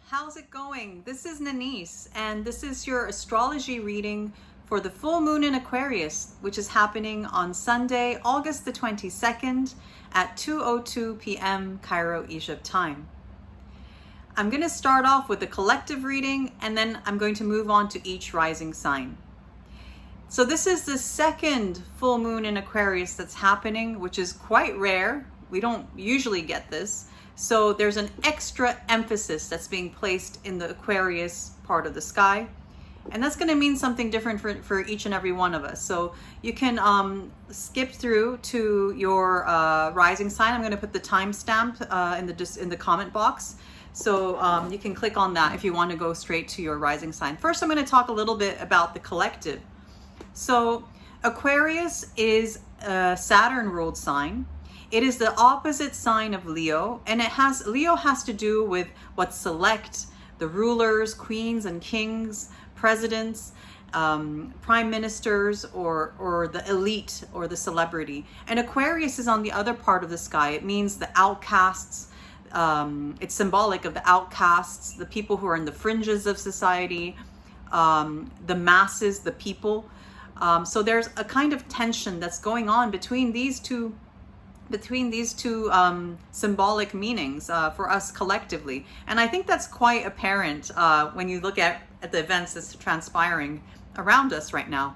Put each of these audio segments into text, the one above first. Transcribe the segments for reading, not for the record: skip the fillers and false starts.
How's it going? This is Nanice, and this is your astrology reading for the full moon in Aquarius, which is happening on Sunday, August the 22nd at 2:02 p.m. Cairo, Egypt time. I'm going to start off with a collective reading, and then I'm going to move on to each rising sign. So this is the second full moon in Aquarius that's happening, which is quite rare. We don't usually get this. So there's an extra emphasis that's being placed in the Aquarius part of the sky. And that's going to mean something different for each and every one of us. So you can skip through to your rising sign. I'm going to put the timestamp in the comment box. So you can click on that if you want to go straight to your rising sign. First, I'm going to talk a little bit about the collective. So Aquarius is a Saturn ruled sign. It is the opposite sign of Leo, and Leo has to do with what's select, the rulers, queens and kings, presidents, prime ministers, or the elite or the celebrity. And Aquarius is on the other part of the sky. It means the outcasts. It's symbolic of the outcasts, the people who are in the fringes of society, the masses, the people. So there's a kind of tension that's going on between these two symbolic meanings for us collectively. And I think that's quite apparent when you look at the events that's transpiring around us right now.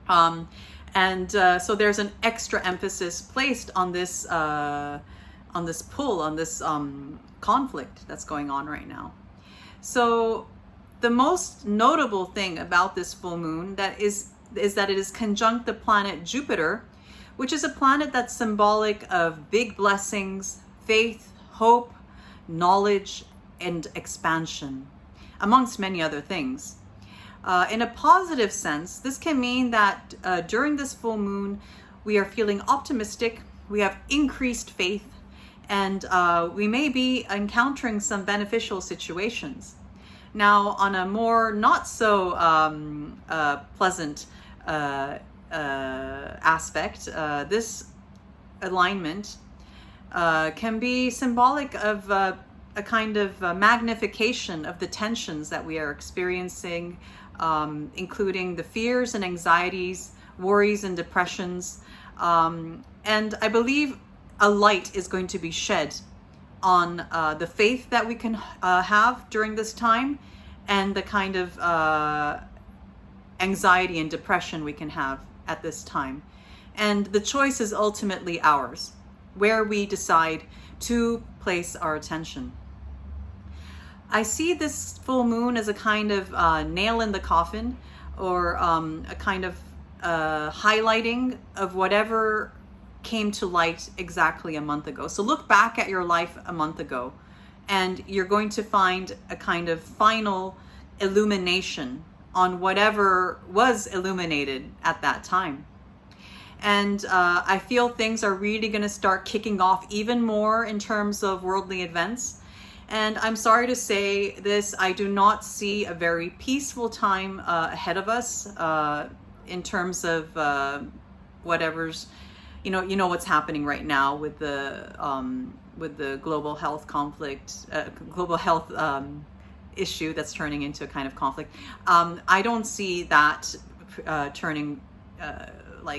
So there's an extra emphasis placed on this conflict that's going on right now. So the most notable thing about this full moon is that it is conjunct the planet Jupiter, which is a planet that's symbolic of big blessings, faith, hope, knowledge, and expansion, amongst many other things. In a positive sense, this can mean that during this full moon, we are feeling optimistic, we have increased faith, and we may be encountering some beneficial situations. Now, on a more not so pleasant aspect, this alignment can be symbolic of a kind of magnification of the tensions that we are experiencing, including the fears and anxieties, worries and depressions. And I believe a light is going to be shed on the faith that we can have during this time, and the kind of anxiety and depression we can have at this time. And the choice is ultimately ours, where we decide to place our attention. I see this full moon as a kind of nail in the coffin, or a kind of highlighting of whatever came to light exactly a month ago. So look back at your life a month ago, and you're going to find a kind of final illumination on whatever was illuminated at that time. And I feel things are really going to start kicking off even more in terms of worldly events. And I'm sorry to say this, I do not see a very peaceful time ahead of us in terms of whatever's, you know what's happening right now with the global health conflict, global health issue that's turning into a kind of conflict. I don't see that turning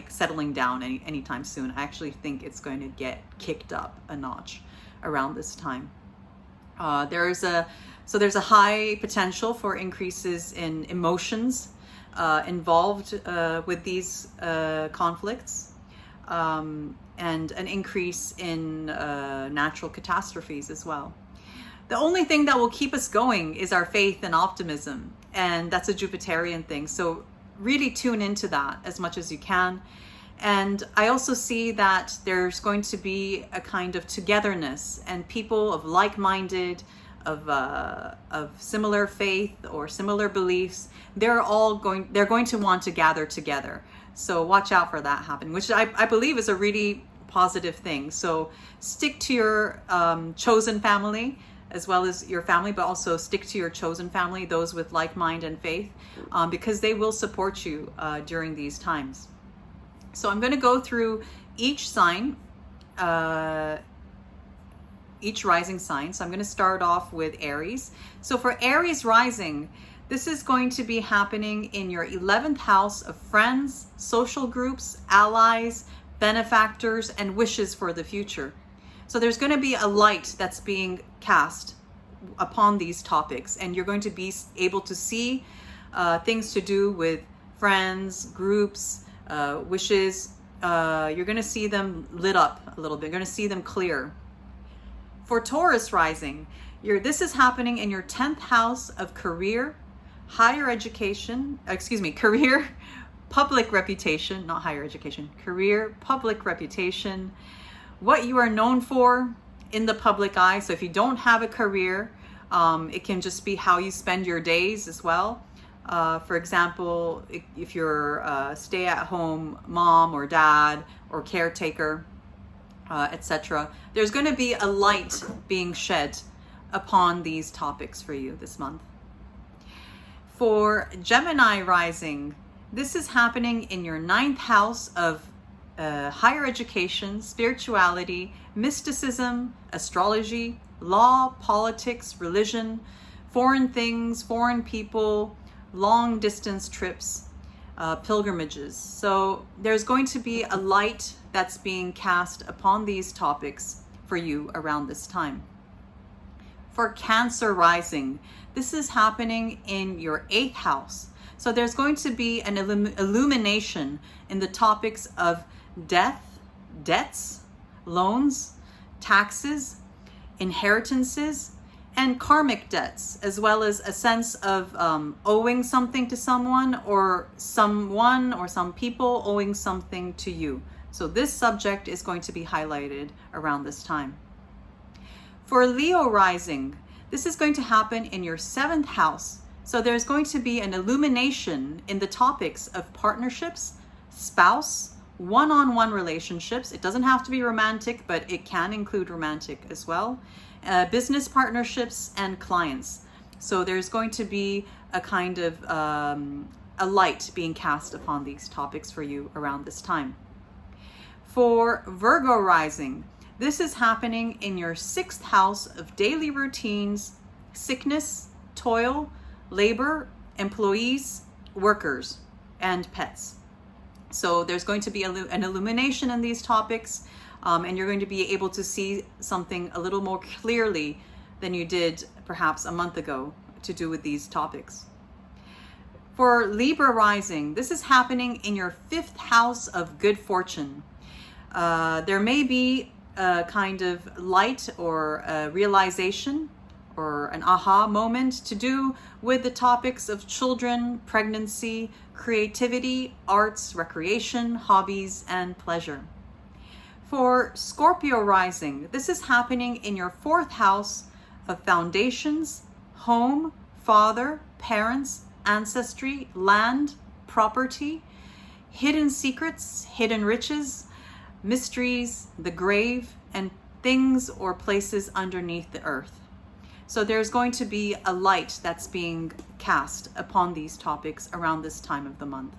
settling down anytime soon. I actually think it's going to get kicked up a notch around this time. There's a high potential for increases in emotions involved with these conflicts, and an increase in natural catastrophes as well. The only thing that will keep us going is our faith and optimism, and that's a Jupiterian thing. So really tune into that as much as you can. And I also see that there's going to be a kind of togetherness, and people of like-minded, of similar faith or similar beliefs, they're going to want to gather together. So watch out for that happening, which I believe is a really positive thing. So stick to your chosen family, as well as your family, but also stick to your chosen family, those with like mind and faith, because they will support you during these times. So I'm going to go through each sign each rising sign. So I'm going to start off with Aries. So for Aries rising, this is going to be happening in your 11th house of friends, social groups, allies, benefactors, and wishes for the future. So there's going to be a light that's being cast upon these topics, and you're going to be able to see things to do with friends, groups, wishes. You're going to see them lit up a little bit. You're going to see them clear. For Taurus rising, this is happening in your 10th house of career, higher education, career, public reputation, not higher education, career, public reputation, what you are known for in the public eye. So if you don't have a career, it can just be how you spend your days as well. For example, if you're a stay-at-home mom or dad or caretaker, etc., there's going to be a light being shed upon these topics for you this month. For Gemini rising, this is happening in your 9th house of higher education, spirituality, mysticism, astrology, law, politics, religion, foreign things, foreign people, long distance trips, pilgrimages. So there's going to be a light that's being cast upon these topics for you around this time. For Cancer rising, this is happening in your 8th house. So there's going to be an illumination in the topics of death, debts, loans, taxes, inheritances, and karmic debts, as well as a sense of owing something to someone or some people owing something to you. So this subject is going to be highlighted around this time. For Leo rising, this is going to happen in your 7th house. So there's going to be an illumination in the topics of partnerships, spouse, one-on-one relationships. It doesn't have to be romantic, but it can include romantic as well. Business partnerships and clients. So there's going to be a kind of a light being cast upon these topics for you around this time. For Virgo rising, this is happening in your 6th house of daily routines, sickness, toil, labor, employees, workers, and pets. So there's going to be an illumination in these topics, and you're going to be able to see something a little more clearly than you did perhaps a month ago to do with these topics. For Libra rising, this is happening in your 5th house of good fortune. There may be a kind of light or a realization or an aha moment to do with the topics of children, pregnancy, creativity, arts, recreation, hobbies, and pleasure. For Scorpio rising, this is happening in your 4th house of foundations, home, father, parents, ancestry, land, property, hidden secrets, hidden riches, mysteries, the grave, and things or places underneath the earth. So there's going to be a light that's being cast upon these topics around this time of the month.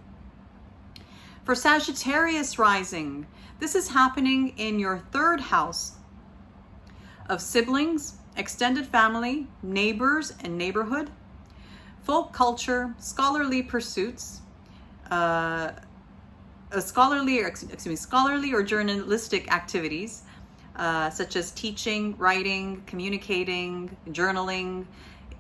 For Sagittarius rising, this is happening in your 3rd house of siblings, extended family, neighbors and neighborhood, folk culture, scholarly pursuits, scholarly or journalistic activities, such as teaching, writing, communicating, journaling.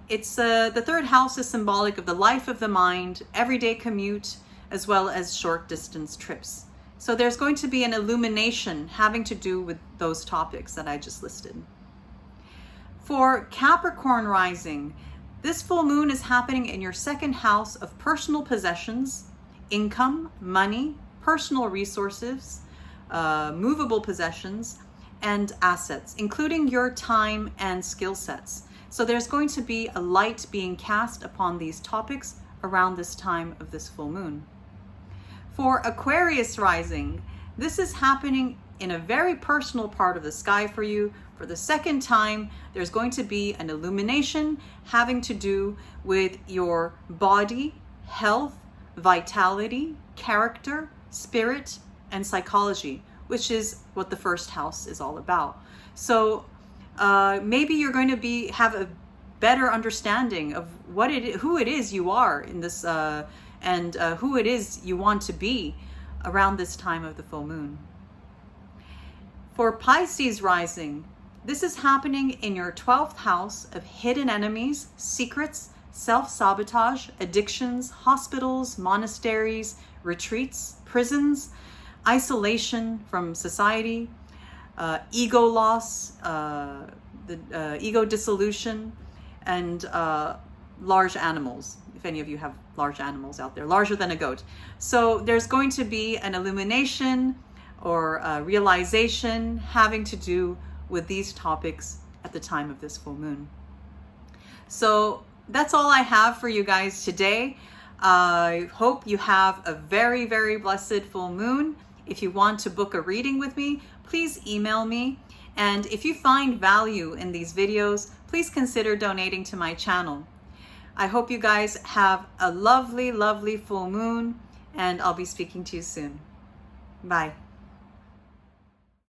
It's the 3rd house is symbolic of the life of the mind, everyday commute, as well as short distance trips. So there's going to be an illumination having to do with those topics that I just listed. For Capricorn rising, this full moon is happening in your 2nd house of personal possessions, income, money, personal resources, movable possessions, and assets, including your time and skill sets. So there's going to be a light being cast upon these topics around this time of this full moon. For Aquarius rising, this is happening in a very personal part of the sky for you. For the 2nd time, there's going to be an illumination having to do with your body, health, vitality, character, spirit, and psychology, which is what the 1st house is all about. So maybe you're going to have a better understanding of who it is you are in this, and who it is you want to be around this time of the full moon. For Pisces rising, this is happening in your 12th house of hidden enemies, secrets, self-sabotage, addictions, hospitals, monasteries, retreats, prisons, isolation from society, ego loss, ego dissolution, and large animals. If any of you have large animals out there, larger than a goat. So there's going to be an illumination or a realization having to do with these topics at the time of this full moon. So that's all I have for you guys today. I hope you have a very, very blessed full moon. If you want to book a reading with me, please email me. And if you find value in these videos, please consider donating to my channel. I hope you guys have a lovely, lovely full moon, and I'll be speaking to you soon. Bye.